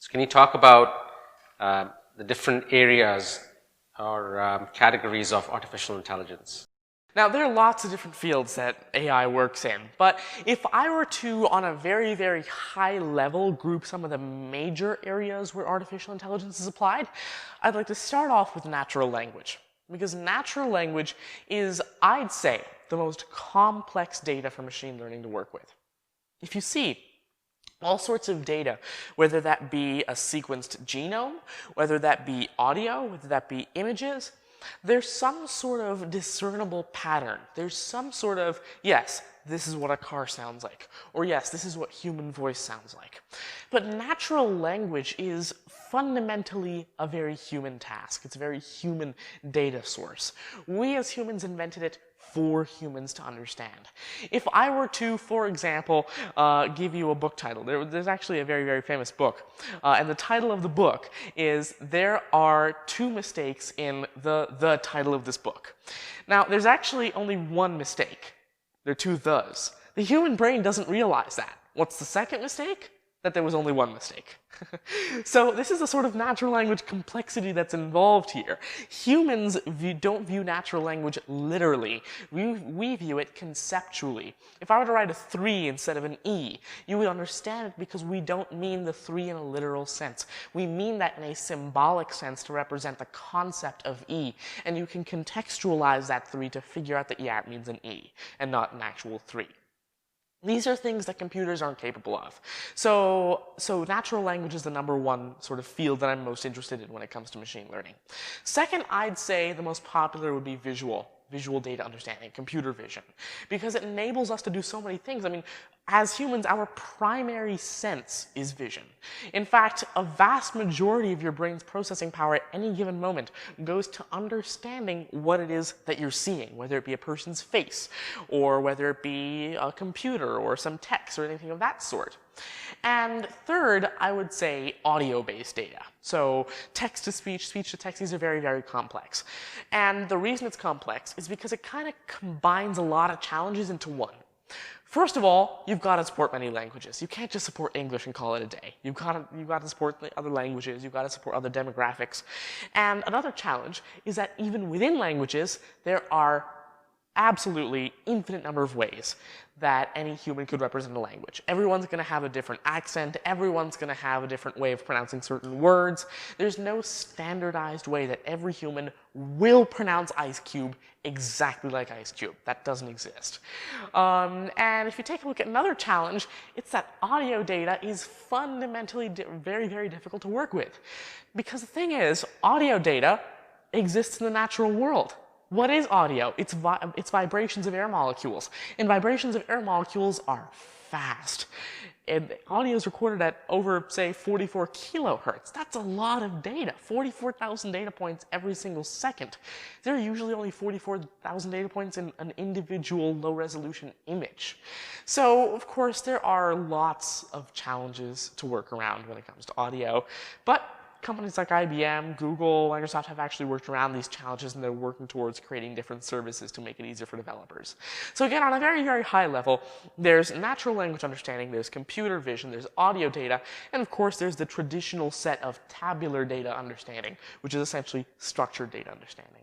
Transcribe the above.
So can you talk about the different areas or categories of artificial intelligence? Now, there are lots of different fields that AI works in, but if I were to, on a very, very high level, group some of the major areas where artificial intelligence is applied, I'd like to start off with natural language. Because natural language is, I'd say, the most complex data for machine learning to work with. If you see all sorts of data, whether that be a sequenced genome, whether that be audio, whether that be images, there's some sort of discernible pattern. There's some sort of, yes, this is what a car sounds like, or yes, this is what human voice sounds like. But natural language is fundamentally a very human task. It's a very human data source. We as humans invented it for humans to understand. If I were to, for example, give you a book title, there's actually a very, very famous book, and the title of the book is "There Are Two Mistakes in the title of this book." Now, there's actually only one mistake. There are two thes. The human brain doesn't realize that. What's the second mistake? That there was only one mistake. So this is the sort of natural language complexity that's involved here. Humans don't view natural language literally. We view it conceptually. If I were to write a 3 instead of an E, you would understand it because we don't mean the 3 in a literal sense. We mean that in a symbolic sense to represent the concept of E. And you can contextualize that 3 to figure out that, yeah, it means an E and not an actual 3. These are things that computers aren't capable of. So natural language is the #1 sort of field that I'm most interested in when it comes to machine learning. Second, I'd say the most popular would be visual data understanding, computer vision, because it enables us to do so many things. I mean, as humans, our primary sense is vision. In fact, a vast majority of your brain's processing power at any given moment goes to understanding what it is that you're seeing, whether it be a person's face, or whether it be a computer, or some text, or anything of that sort. And third, I would say audio-based data. So text-to-speech, speech-to-text, these are very, very complex. And the reason it's complex is because it kind of combines a lot of challenges into one. First of all, you've got to support many languages. You can't just support English and call it a day. You've got to support the other languages. You've got to support other demographics. And another challenge is that even within languages, there are absolutely infinite number of ways that any human could represent a language. Everyone's going to have a different accent. Everyone's going to have a different way of pronouncing certain words. There's no standardized way that every human will pronounce ice cube exactly like ice cube. That doesn't exist. And if you take a look at another challenge, it's that audio data is fundamentally very, very difficult to work with. Because the thing is, audio data exists in the natural world. What is audio? It's vibrations of air molecules. And vibrations of air molecules are fast. And audio is recorded at over, say, 44 kilohertz. That's a lot of data. 44,000 data points every single second. There are usually only 44,000 data points in an individual low-resolution image. So, of course, there are lots of challenges to work around when it comes to audio. But companies like IBM, Google, Microsoft have actually worked around these challenges, and they're working towards creating different services to make it easier for developers. So again, on a very, very high level, there's natural language understanding, there's computer vision, there's audio data, and of course there's the traditional set of tabular data understanding, which is essentially structured data understanding.